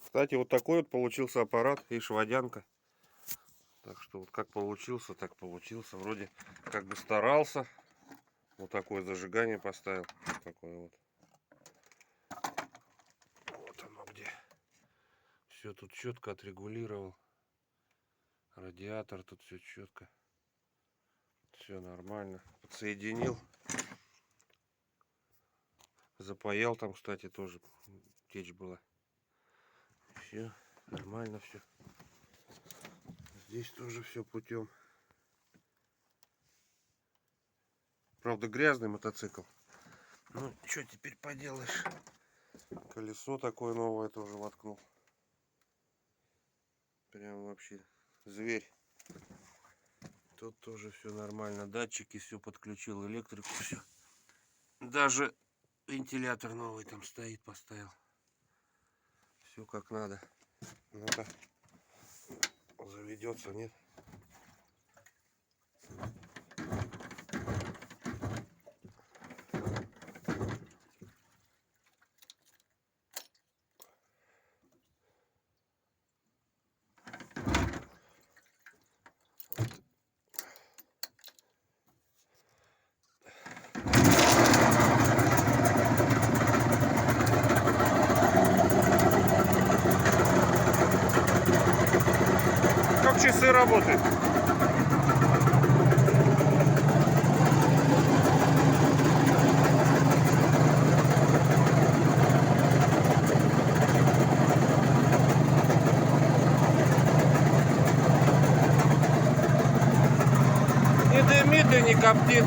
Кстати, вот такой вот получился аппарат, видишь, водянка. Так что вот как получился, так получился. Вроде как бы старался. Вот такое зажигание поставил. Такое вот. Вот оно где. Все тут четко отрегулировал. Радиатор тут все четко. Все нормально. Подсоединил. Запаял там, кстати, тоже течь была. Все нормально все. Здесь тоже все путем. Правда, грязный мотоцикл. Ну, что теперь поделаешь? Колесо такое новое тоже воткнул. Прям вообще зверь. Тут тоже все нормально. Датчики все подключил, электрику все. Даже вентилятор новый там стоит, поставил. Все как надо. Ну-ка, заведется, нет? Как часы работают? Не дымит и не коптит.